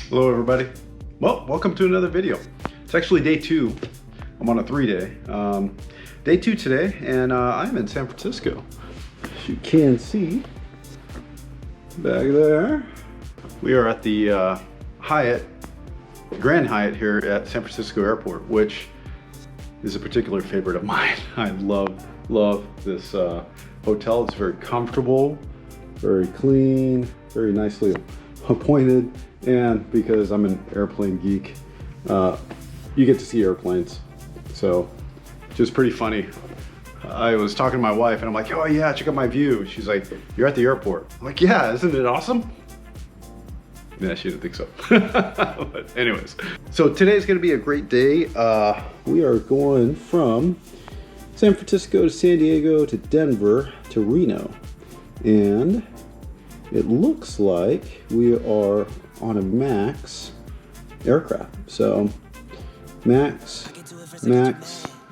Hello everybody. Well, welcome to another video. It's actually day 2. I'm on a 3-day. Day 2 today, and I'm in San Francisco. As you can see back there, we are at the Grand Hyatt here at San Francisco Airport, which is a particular favorite of mine. I love this hotel. It's very comfortable, very clean, very nicely appointed, and because I'm an airplane geek, you get to see airplanes. So just pretty funny. I was talking to my wife and I'm like, oh yeah, check out my view. She's like, you're at the airport. I'm like, yeah, isn't it awesome? Yeah, she didn't think so. But anyways, so today's gonna be a great day. We are going from San Francisco to San Diego to Denver to Reno. And it looks like we are on a MAX aircraft. So MAX.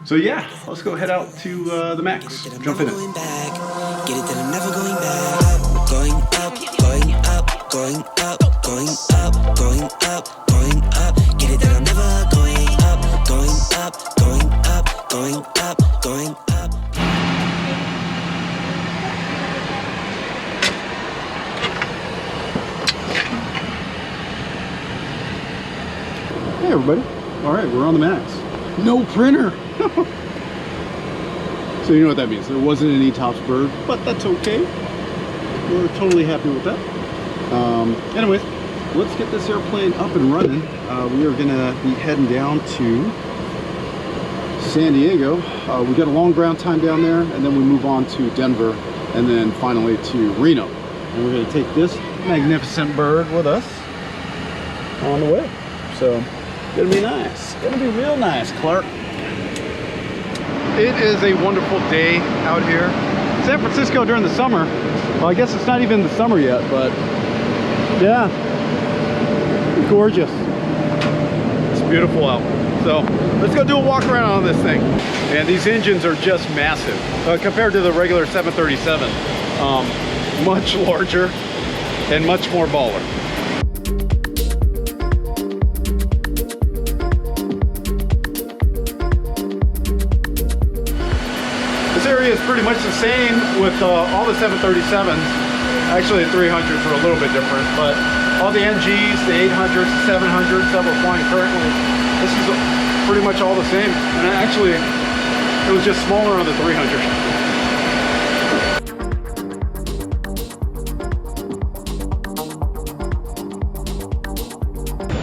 So yeah, let's go head out to the MAX. Jump in it. Get it that I'm never going back. Going up, going up, going up, going up, going up, going up. Get it that I'm never going up, going up, going up, going up, going up. Hey everybody. All right, we're on the MAX. No printer. So you know what that means. There wasn't any tops bird, but that's okay. We're totally happy with that. Anyways, let's get this airplane up and running. We are gonna be heading down to San Diego. We got a long ground time down there, and then we move on to Denver, and then finally to Reno. And we're gonna take this magnificent bird with us on the way. So, gonna be nice. Gonna be real nice, Clark. It is a wonderful day out here. San Francisco during the summer. Well, I guess it's not even the summer yet, but yeah, gorgeous. It's beautiful out. So let's go do a walk around on this thing. And these engines are just massive compared to the regular 737. Much larger and much more baller. This area is pretty much the same with all the 737s. Actually, the 300s are a little bit different, but all the NGs, the 800s, the 700s that we're flying currently, this is pretty much all the same. And actually, it was just smaller on the 300.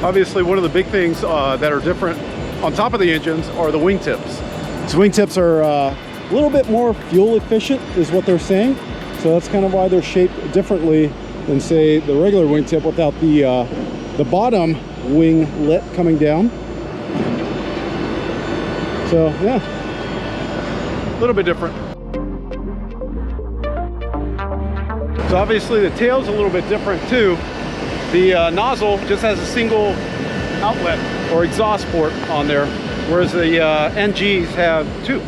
Obviously, one of the big things that are different on top of the engines are the wingtips. So wingtips are a little bit more fuel efficient is what they're saying. So that's kind of why they're shaped differently than, say, the regular wingtip without the bottom winglet coming down. So yeah, a little bit different. So obviously the tail's a little bit different too. The nozzle just has a single outlet or exhaust port on there, whereas the NGs have 2.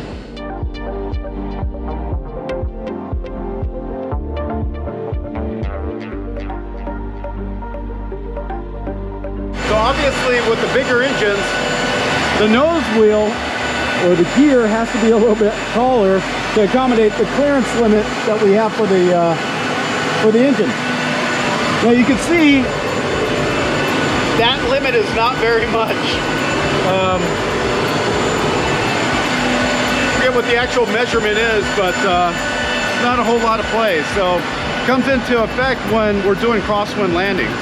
So obviously with the bigger engines, the nose wheel or the gear has to be a little bit taller to accommodate the clearance limit that we have for the engine. Now you can see that limit is not very much. I forget what the actual measurement is, but not a whole lot of play. So it comes into effect when we're doing crosswind landings.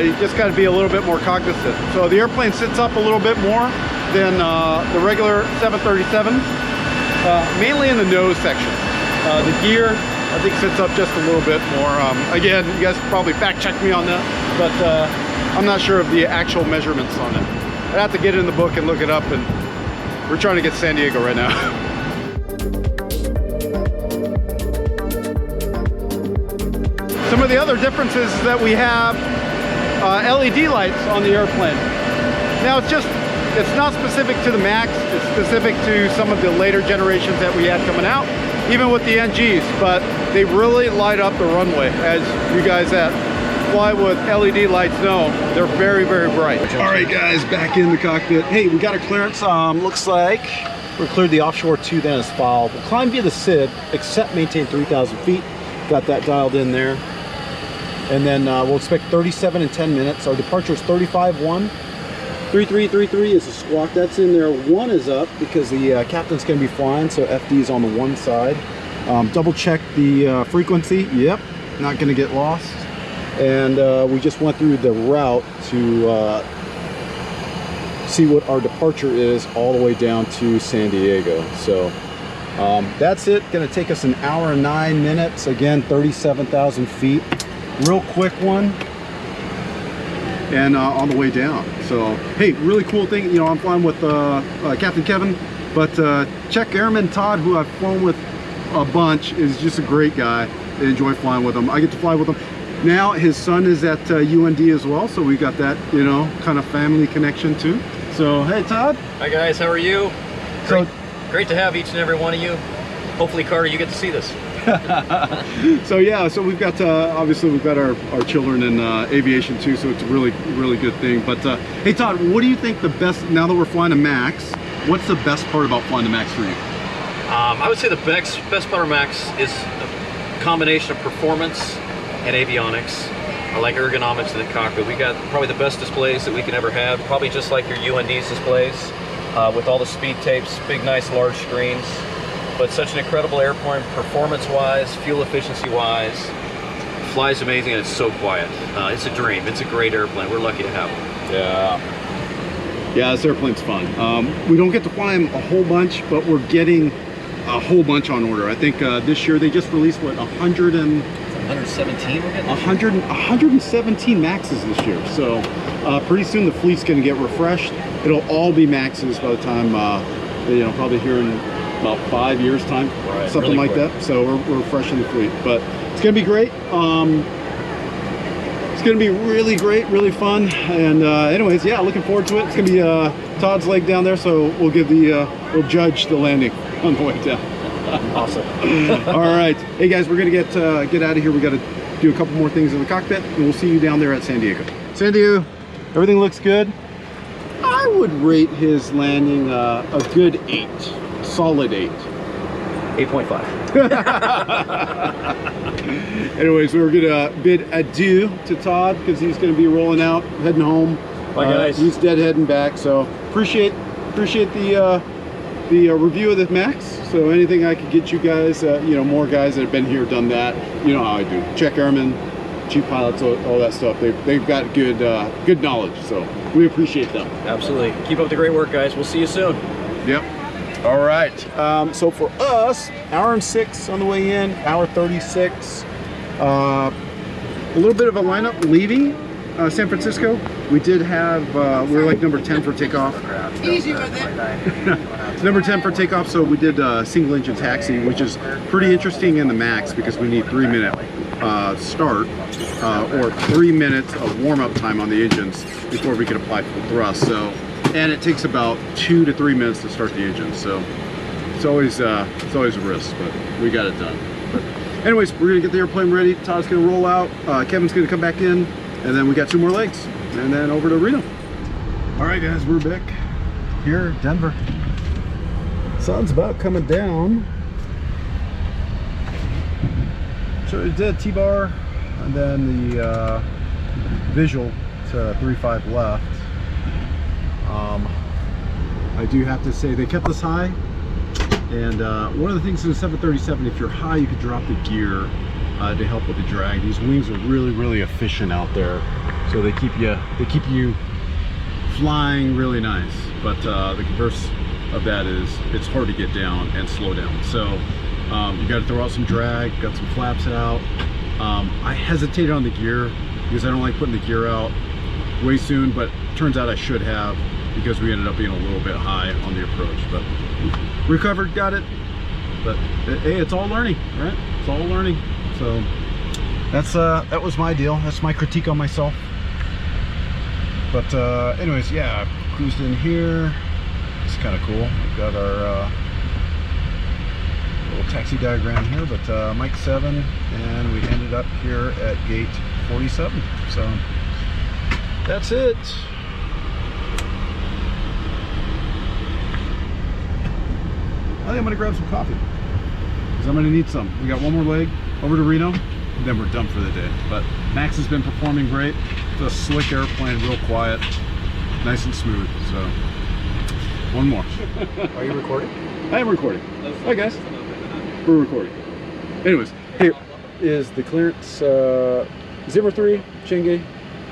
You just got to be a little bit more cognizant. So the airplane sits up a little bit more than the regular 737, mainly in the nose section. The gear, I think, sits up just a little bit more. Again, you guys probably fact check me on that, but I'm not sure of the actual measurements on it. I'd have to get in the book and look it up, and we're trying to get to San Diego right now. Some of the other differences is that we have LED lights on the airplane. Now it's not specific to the MAX, it's specific to some of the later generations that we had coming out, even with the NGs, but they really light up the runway, as you guys fly with LED lights know they're very, very bright. All right, guys, back in the cockpit. Hey, we got a clearance. Looks like we're cleared the offshore 2 then as filed. We'll climb via the SID, except maintain 3,000 feet. Got that dialed in there. And then we'll expect 37 in 10 minutes. Our departure is 35-1. 3333 is a squawk. That's in there. 1 is up because the captain's going to be flying, so FD is on the 1 side. Double check the frequency. Yep, not going to get lost. And we just went through the route to see what our departure is all the way down to San Diego. So that's it. Going to take us an hour and 9 minutes. Again, 37,000 feet. Real quick one. And on the way down. So, hey, really cool thing. You know, I'm flying with Captain Kevin, but Czech Airman Todd, who I've flown with a bunch, is just a great guy. I enjoy flying with him. I get to fly with him. Now his son is at UND as well, so we got that, you know, kind of family connection too. So, hey, Todd. Hi guys, how are you? Great to have each and every one of you. Hopefully, Carter, you get to see this. So yeah, so we've got obviously we've got our children in aviation too, so it's a really good thing. But hey Todd, what do you think the best, now that we're flying a Max, what's the best part about flying the Max for you? I would say the best part of Max is a combination of performance and avionics. I like ergonomics in the cockpit. We got probably the best displays that we can ever have, probably just like your UND's displays, with all the speed tapes, big nice large screens. But such an incredible airplane, performance-wise, fuel efficiency-wise. Flies amazing and it's so quiet. It's a dream. It's a great airplane. We're lucky to have it. Yeah, this airplane's fun. We don't get to fly them a whole bunch, but we're getting a whole bunch on order. I think this year they just released, what, 117 we're getting? 117 Maxes this year. So pretty soon the fleet's going to get refreshed. It'll all be Maxes by the time, you know, probably here in about 5 years time, right, something really like quick. That. So we're fresh in the fleet, but it's gonna be great. It's gonna be really great, really fun. And anyways, yeah, looking forward to it. It's gonna be Todd's leg down there, so we'll give the we'll judge the landing on the way down. Awesome. All right, hey guys, we're gonna get out of here. We got to do a couple more things in the cockpit, and we'll see you down there at San Diego. San Diego, everything looks good. I would rate his landing a good 8. Solid 8. 8.5. Anyways, we're gonna bid adieu to Todd because he's gonna be rolling out, heading home. Bye guys. He's heading back. So appreciate the review of the Max. So anything I could get you guys, you know, more guys that have been here, done that. You know how I do. Czech airmen, chief pilots, all that stuff. They've got good knowledge. So we appreciate them. Absolutely. Keep up the great work, guys. We'll see you soon. Yep. All right, so for us, hour and 6 on the way in, hour 36. A little bit of a lineup leaving San Francisco. We did have, we were like number 10 for takeoff. Easy with it. Number 10 for takeoff, so we did single engine taxi, which is pretty interesting in the Max because we need 3-minute start or 3 minutes of warm-up time on the engines before we can apply full thrust. So. And it takes about 2 to 3 minutes to start the engine, so it's always a risk, but we got it done. But anyways, we're gonna get the airplane ready. Todd's gonna roll out. Kevin's gonna come back in, and then we got 2 more legs, and then over to Reno. All right, guys, we're back here, Denver. Sun's about coming down. So we did T-bar, and then the visual to 3.5 left. I do have to say they kept us high, and one of the things in the 737, if you're high, you could drop the gear to help with the drag. These wings are really efficient out there, so they keep you flying really nice. But the converse of that is it's hard to get down and slow down. So you got to throw out some drag, got some flaps out. I hesitated on the gear because I don't like putting the gear out way soon, but turns out I should have, because we ended up being a little bit high on the approach, but recovered, got it. But hey, it's all learning, right? It's all learning. So that's that was my deal. That's my critique on myself. But anyways, yeah, I cruised in here. It's kind of cool. We've got our little taxi diagram here, but Mike 7, and we ended up here at gate 47. So that's it. I think I'm gonna grab some coffee because I'm gonna need some. We got one more leg over to Reno, and then we're done for the day. But Max has been performing great. It's a slick airplane, real quiet, nice and smooth. So one more. Are you recording? I am recording. Hi guys. We're recording. Anyways, here is the clearance 03 Chingay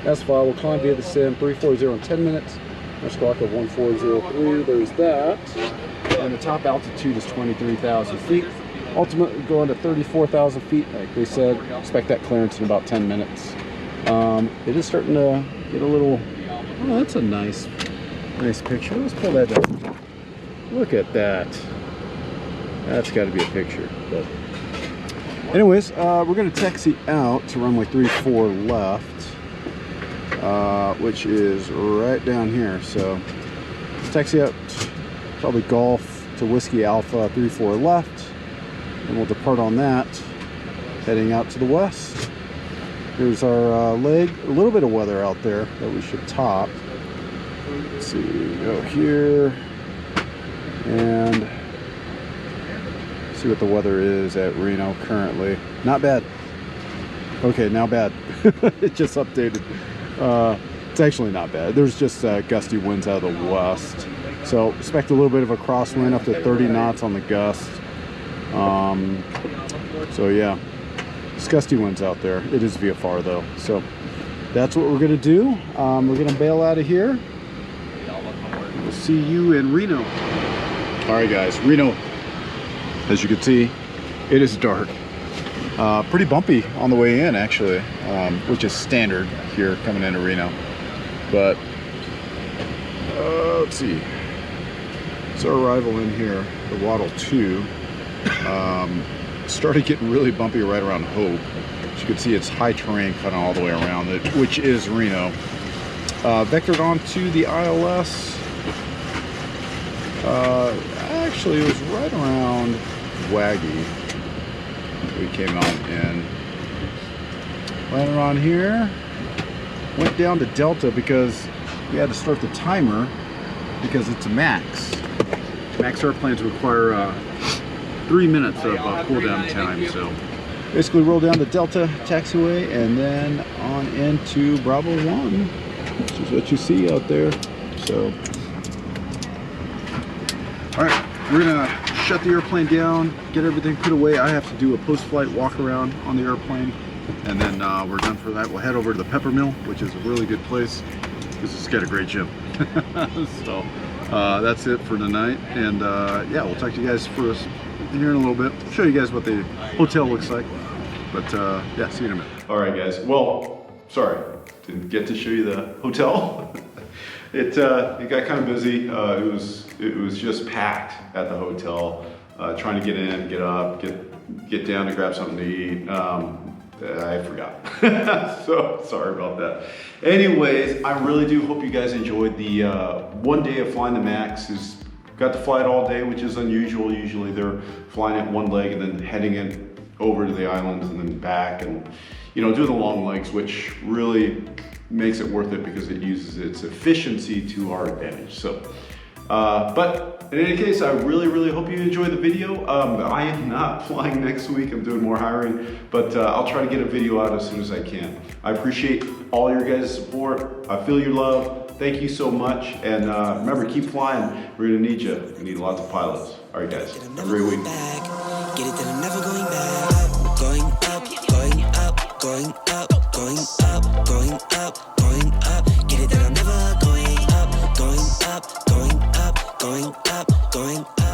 S-File. We'll climb via the sim 340 in 10 minutes. Our squawk of 1403. There's that. And the top altitude is 23,000 feet. Ultimately going to 34,000 feet. Like they said, expect that clearance in about 10 minutes. It is starting to get a little. Oh, that's a nice picture. Let's pull that down. Look at that. That's got to be a picture. But anyways, we're going to taxi out to runway 34 left, which is right down here. So let's taxi out, probably Golf to Whiskey Alpha 34 left, and we'll depart on that, heading out to the west. Here's our leg. A little bit of weather out there that we should top. Let's see, go here and see what the weather is at Reno currently. Not bad. Okay, now bad. It just updated. It's actually not bad. There's just gusty winds out of the west. So expect a little bit of a crosswind up to 30 knots on the gust. So yeah, it's gusty winds out there. It is VFR though. So that's what we're gonna do. We're gonna bail out of here. We'll see you in Reno. All right guys, Reno. As you can see, it is dark. Pretty bumpy on the way in actually, which is standard here coming into Reno. But let's see. So our arrival in here, the Waddle 2, started getting really bumpy right around Hope. As you can see, it's high terrain kind of all the way around it, which is Reno. Vectored onto the ILS. Actually, it was right around Waggy. We came on in. Landed on here. Went down to Delta because we had to start the timer because it's a Max. Max airplanes require 3 minutes of cool down time. So basically roll down the Delta taxiway and then on into Bravo 1, which is what you see out there. So all right, we're gonna shut the airplane down, get everything put away. I have to do a post-flight walk around on the airplane, and then we're done for that. We'll head over to the Pepper Mill, which is a really good place because it's got a great gym. So that's it for tonight, and yeah, we'll talk to you guys here in a little bit. Show you guys what the hotel looks like, but yeah, see you in a minute. All right, guys. Well, sorry, didn't get to show you the hotel. It got kind of busy. It was just packed at the hotel. Trying to get in, get up, get down to grab something to eat. I forgot. So sorry about that. Anyways, I really do hope you guys enjoyed the one day of flying the Max. Got to fly it all day, which is unusual. Usually they're flying it one leg and then heading it over to the islands and then back, and doing the long legs, which really makes it worth it because it uses its efficiency to our advantage. So, but in any case, I really hope you enjoyed the video. I am not flying next week. I'm doing more hiring, but I'll try to get a video out as soon as I can. I appreciate all your guys' support. I feel your love. Thank you so much. And remember, keep flying. We're gonna need you. We need lots of pilots. All right, guys. Have a great week. Get it that I'm never going back. Going up, going up, going up, going up, going up, going up. Get it that I'm never going up, going up, going up, going up, going up.